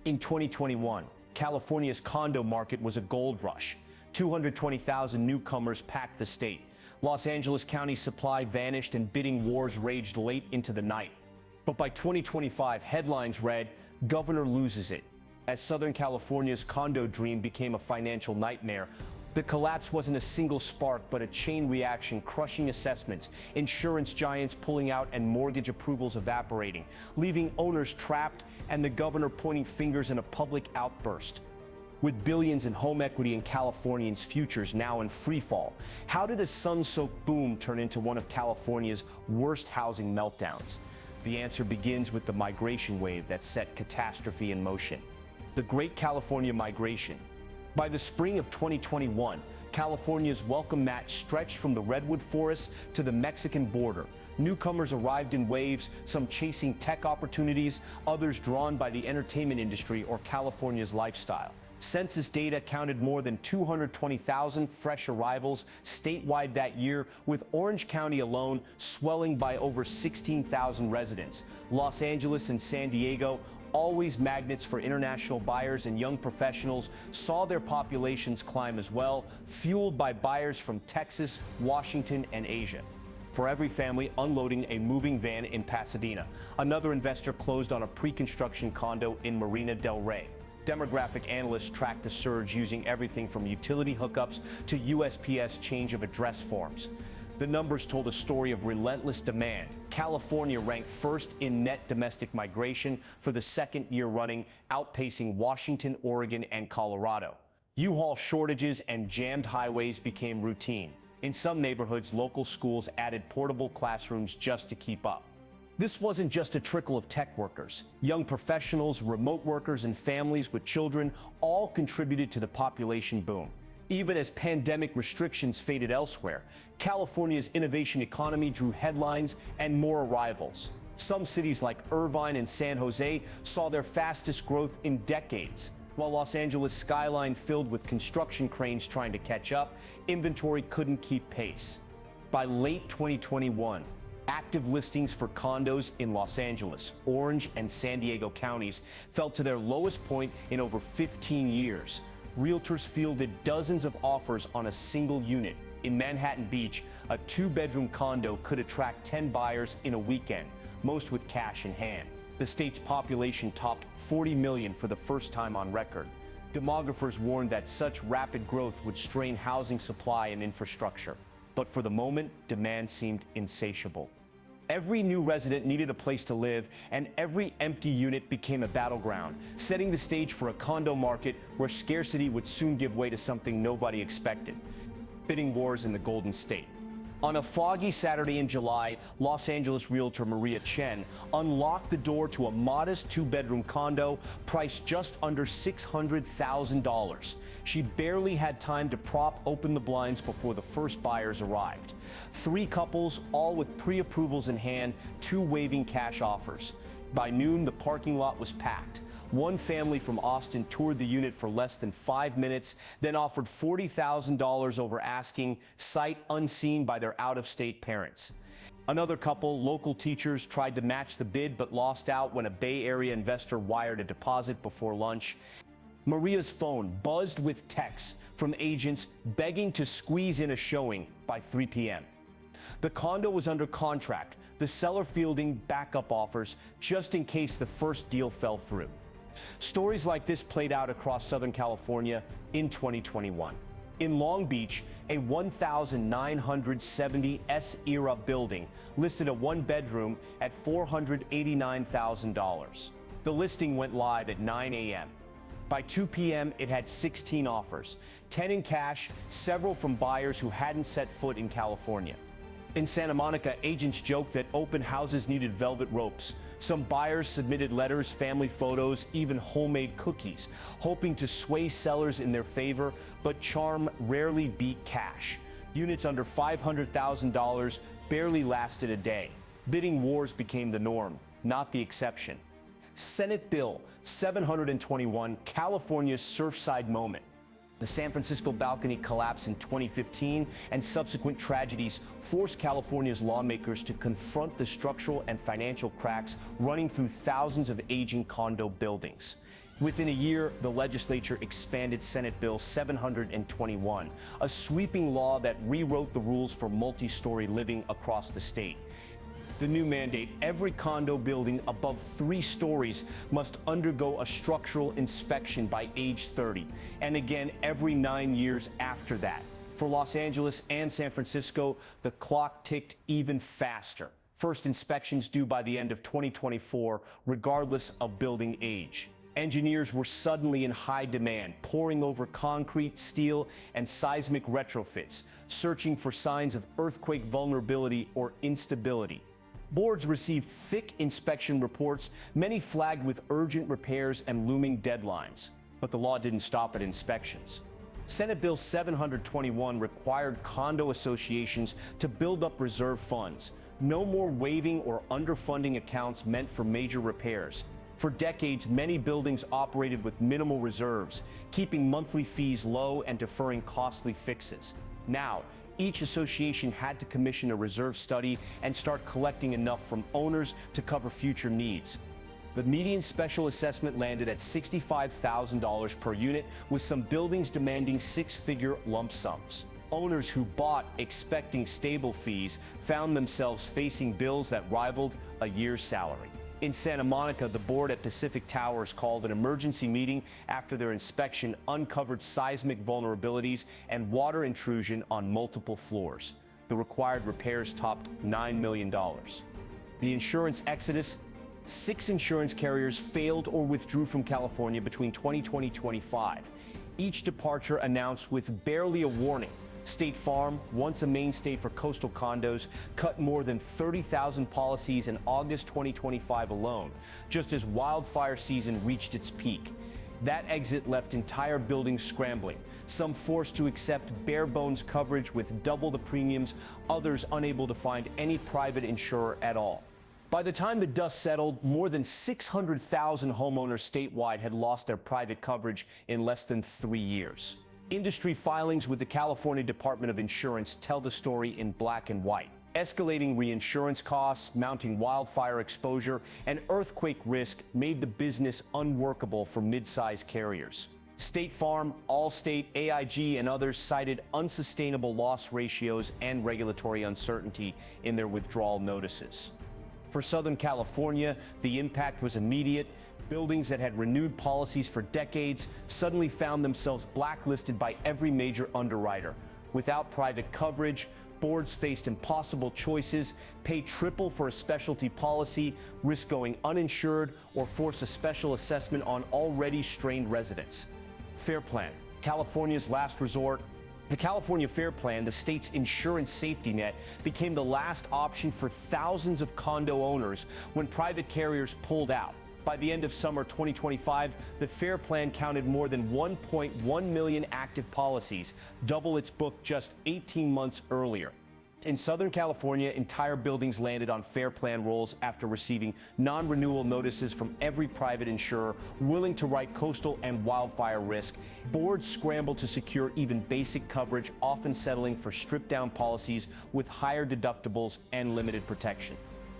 In 2021, California's condo market was a gold rush. 220,000 newcomers packed the state. Los Angeles County's supply vanished and bidding wars raged late into the night. But by 2025, headlines read, "Governor loses it." As Southern California's condo dream became a financial nightmare, the collapse wasn't a single spark, but a chain reaction, crushing assessments, insurance giants pulling out, and mortgage approvals evaporating, leaving owners trapped and the governor pointing fingers in a public outburst. With billions in home equity and Californians' futures now in freefall, how did a sun-soaked boom turn into one of California's worst housing meltdowns? The answer begins with the migration wave that set catastrophe in motion. The Great California Migration. By the spring of 2021, California's welcome mat stretched from the redwood forests to the Mexican border. Newcomers arrived in waves, some chasing tech opportunities, others drawn by the entertainment industry or California's lifestyle. Census data counted more than 220,000 fresh arrivals statewide that year, with Orange County alone swelling by over 16,000 residents. Los Angeles and San Diego, always magnets for international buyers and young professionals, saw their populations climb as well, fueled by buyers from Texas, Washington, and Asia. For every family unloading a moving van in Pasadena, another investor closed on a pre-construction condo in Marina del Rey. Demographic analysts tracked the surge using everything from utility hookups to USPS change of address forms. The numbers told a story of relentless demand. California ranked first in net domestic migration for the second year running, outpacing Washington, Oregon, and Colorado. U-Haul shortages and jammed highways became routine. In some neighborhoods, local schools added portable classrooms just to keep up. This wasn't just a trickle of tech workers. Young professionals, remote workers, and families with children all contributed to the population boom. Even as pandemic restrictions faded elsewhere, California's innovation economy drew headlines and more arrivals. Some cities like Irvine and San Jose saw their fastest growth in decades, while Los Angeles' skyline filled with construction cranes trying to catch up, inventory couldn't keep pace. By late 2021, active listings for condos in Los Angeles, Orange, and San Diego counties fell to their lowest point in over 15 years. Realtors fielded dozens of offers on a single unit. In Manhattan Beach, a two-bedroom condo could attract 10 buyers in a weekend, most with cash in hand. The state's population topped 40 million for the first time on record. Demographers warned that such rapid growth would strain housing supply and infrastructure. But for the moment, demand seemed insatiable. Every new resident needed a place to live, and every empty unit became a battleground, setting the stage for a condo market where scarcity would soon give way to something nobody expected: bidding wars in the Golden State. On a foggy Saturday in July, Los Angeles realtor Maria Chen unlocked the door to a modest two-bedroom condo priced just under $600,000. She barely had time to prop open the blinds before the first buyers arrived. Three couples, all with pre-approvals in hand, two waving cash offers. By noon, the parking lot was packed. One family from Austin toured the unit for less than 5 minutes, then offered $40,000 over asking, sight unseen by their out-of-state parents. Another couple, local teachers, tried to match the bid but lost out when a Bay Area investor wired a deposit before lunch. Maria's phone buzzed with texts from agents begging to squeeze in a showing by 3 p.m. The condo was under contract, the seller fielding backup offers just in case the first deal fell through. Stories like this played out across Southern California in 2021. In Long Beach, a 1,970 S-era building listed a one-bedroom at $489,000. The listing went live at 9 a.m. By 2 p.m., it had 16 offers, 10 in cash, several from buyers who hadn't set foot in California. In Santa Monica, agents joked that open houses needed velvet ropes. Some buyers submitted letters, family photos, even homemade cookies, hoping to sway sellers in their favor, but charm rarely beat cash. Units under $500,000 barely lasted a day. Bidding wars became the norm, not the exception. Senate Bill 721, California's Surfside moment. The San Francisco balcony collapse in 2015 and subsequent tragedies forced California's lawmakers to confront the structural and financial cracks running through thousands of aging condo buildings. Within a year, the legislature expanded Senate Bill 721, a sweeping law that rewrote the rules for multi-story living across the state. The new mandate: every condo building above 3 stories must undergo a structural inspection by age 30, and again every 9 years after that. For Los Angeles and San Francisco, the clock ticked even faster. First inspections due by the end of 2024, regardless of building age. Engineers were suddenly in high demand, poring over concrete, steel, and seismic retrofits, searching for signs of earthquake vulnerability or instability. Boards received thick inspection reports, many flagged with urgent repairs and looming deadlines. But the law didn't stop at inspections. Senate Bill 721 required condo associations to build up reserve funds. No more waiving or underfunding accounts meant for major repairs. For decades, many buildings operated with minimal reserves, keeping monthly fees low and deferring costly fixes. Now, each association had to commission a reserve study and start collecting enough from owners to cover future needs. The median special assessment landed at $65,000 per unit, with some buildings demanding 6-figure lump sums. Owners who bought expecting stable fees found themselves facing bills that rivaled a year's salary. In Santa Monica, the board at Pacific Towers called an emergency meeting after their inspection uncovered seismic vulnerabilities and water intrusion on multiple floors. The required repairs topped $9 million. The insurance exodus: 6 insurance carriers failed or withdrew from California between 2020 and 2025. Each departure announced with barely a warning. State Farm, once a mainstay for coastal condos, cut more than 30,000 policies in August 2025 alone, just as wildfire season reached its peak. That exit left entire buildings scrambling, some forced to accept bare-bones coverage with double the premiums, others unable to find any private insurer at all. By the time the dust settled, more than 600,000 homeowners statewide had lost their private coverage in less than 3 years. Industry filings with the California Department of Insurance tell the story in black and white. Escalating reinsurance costs, mounting wildfire exposure, and earthquake risk made the business unworkable for mid-sized carriers. State Farm, Allstate, AIG, and others cited unsustainable loss ratios and regulatory uncertainty in their withdrawal notices. For Southern California, the impact was immediate. Buildings that had renewed policies for decades suddenly found themselves blacklisted by every major underwriter. Without private coverage, boards faced impossible choices: pay triple for a specialty policy, risk going uninsured, or force a special assessment on already strained residents. Fair Plan, California's last resort. The California Fair Plan, the state's insurance safety net, became the last option for thousands of condo owners when private carriers pulled out. By the end of summer 2025, the Fair Plan counted more than 1.1 million active policies, double its book just 18 months earlier. In Southern California, entire buildings landed on Fair Plan rolls after receiving non-renewal notices from every private insurer willing to write coastal and wildfire risk. Boards scrambled to secure even basic coverage, often settling for stripped-down policies with higher deductibles and limited protection.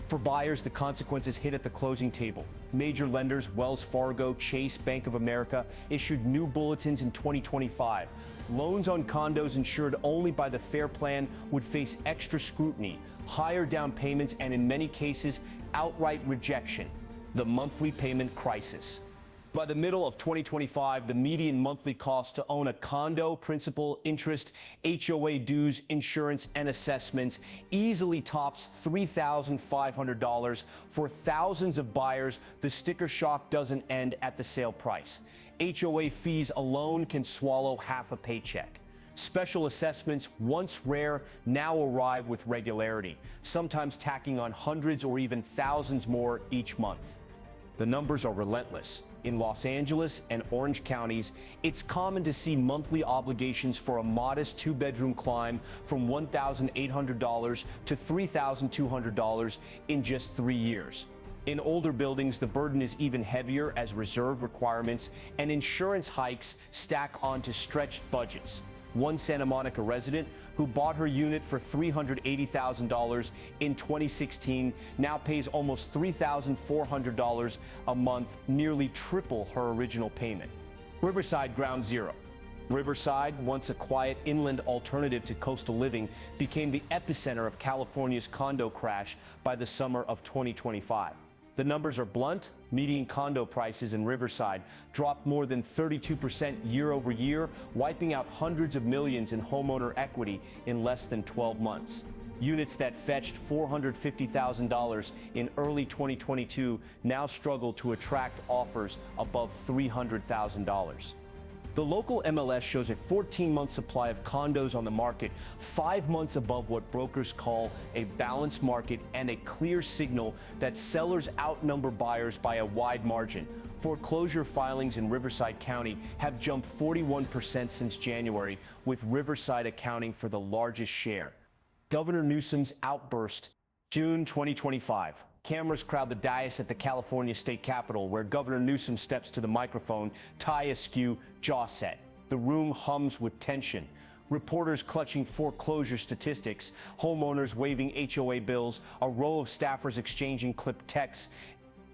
For buyers, the consequences hit at the closing table. Major lenders, Wells Fargo, Chase, Bank of America, issued new bulletins in 2025. Loans on condos insured only by the Fair Plan would face extra scrutiny, higher down payments, and in many cases, outright rejection. The monthly payment crisis. By the middle of 2025, the median monthly cost to own a condo, principal, interest, HOA dues, insurance, and assessments easily tops $3,500. For thousands of buyers, the sticker shock doesn't end at the sale price. HOA fees alone can swallow half a paycheck. Special assessments, once rare, now arrive with regularity, sometimes tacking on hundreds or even thousands more each month. The numbers are relentless. In Los Angeles and Orange counties, it's common to see monthly obligations for a modest 2-bedroom climb from $1,800 to $3,200 in just 3 years. In older buildings, the burden is even heavier as reserve requirements and insurance hikes stack onto stretched budgets. One Santa Monica resident who bought her unit for $380,000 in 2016 now pays almost $3,400 a month, nearly triple her original payment. Riverside Ground Zero. Riverside, once a quiet inland alternative to coastal living, became the epicenter of California's condo crash by the summer of 2025. The numbers are blunt. Median condo prices in Riverside dropped more than 32% year over year, wiping out hundreds of millions in homeowner equity in less than 12 months. Units that fetched $450,000 in early 2022 now struggle to attract offers above $300,000. The local MLS shows a 14-month supply of condos on the market, 5 months above what brokers call a balanced market, and a clear signal that sellers outnumber buyers by a wide margin. Foreclosure filings in Riverside County have jumped 41% since January, with Riverside accounting for the largest share. Governor Newsom's outburst, June 2025. Cameras crowd the dais at the California State Capitol, where Governor Newsom steps to the microphone, tie askew, jaw set. The room hums with tension. Reporters clutching foreclosure statistics, homeowners waving HOA bills, a row of staffers exchanging clipped texts.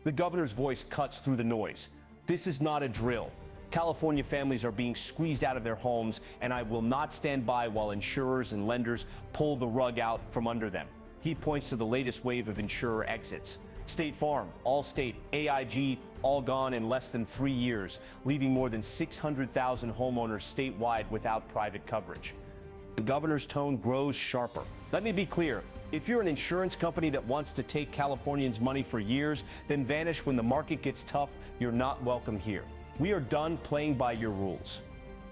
The governor's voice cuts through the noise. This is not a drill. California families are being squeezed out of their homes, and I will not stand by while insurers and lenders pull the rug out from under them. He points to the latest wave of insurer exits. State Farm, Allstate, AIG, all gone in less than 3 years, leaving more than 600,000 homeowners statewide without private coverage. The governor's tone grows sharper. Let me be clear. If you're an insurance company that wants to take Californians' money for years, then vanish when the market gets tough, you're not welcome here. We are done playing by your rules.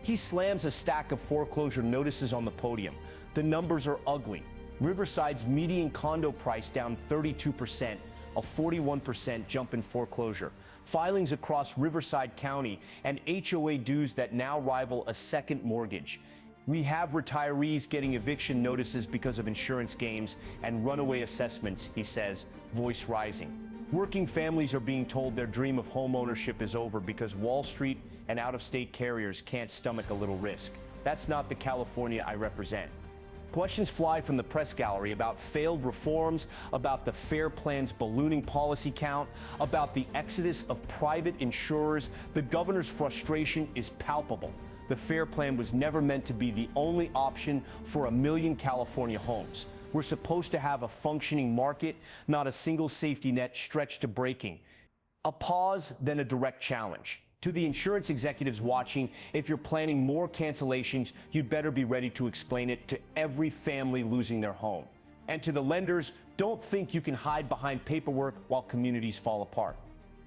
He slams a stack of foreclosure notices on the podium. The numbers are ugly. Riverside's median condo price down 32%, a 41% jump in foreclosure. Filings across Riverside County and HOA dues that now rival a second mortgage. We have retirees getting eviction notices because of insurance games and runaway assessments, he says, voice rising. Working families are being told their dream of home ownership is over because Wall Street and out-of-state carriers can't stomach a little risk. That's not the California I represent. Questions fly from the press gallery about failed reforms, about the FAIR Plan's ballooning policy count, about the exodus of private insurers. The governor's frustration is palpable. The FAIR Plan was never meant to be the only option for 1 million California homes. We're supposed to have a functioning market, not a single safety net stretched to breaking. A pause, then a direct challenge. To the insurance executives watching, if you're planning more cancellations, you'd better be ready to explain it to every family losing their home. And to the lenders, don't think you can hide behind paperwork while communities fall apart.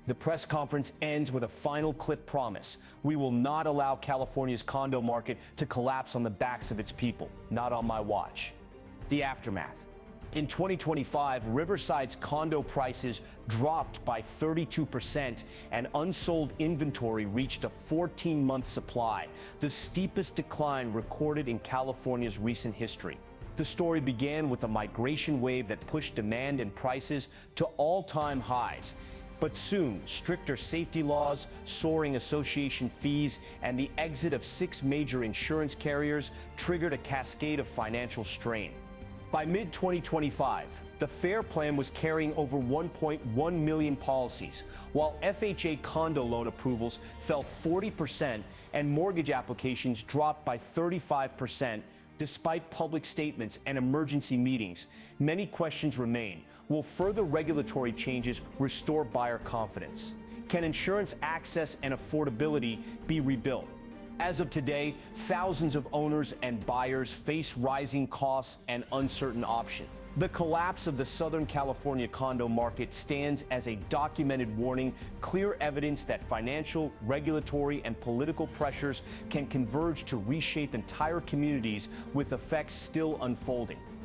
The press conference ends with a final clip promise. We will not allow California's condo market to collapse on the backs of its people. Not on my watch. The aftermath. In 2025, Riverside's condo prices dropped by 32% and unsold inventory reached a 14-month supply, the steepest decline recorded in California's recent history. The story began with a migration wave that pushed demand and prices to all-time highs. But soon, stricter safety laws, soaring association fees, and the exit of 6 major insurance carriers triggered a cascade of financial strain. By mid-2025, the FAIR Plan was carrying over 1.1 million policies, while FHA condo loan approvals fell 40% and mortgage applications dropped by 35%. Despite public statements and emergency meetings, many questions remain. Will further regulatory changes restore buyer confidence? Can insurance access and affordability be rebuilt? As of today, thousands of owners and buyers face rising costs and uncertain options. The collapse of the Southern California condo market stands as a documented warning, clear evidence that financial, regulatory, and political pressures can converge to reshape entire communities with effects still unfolding.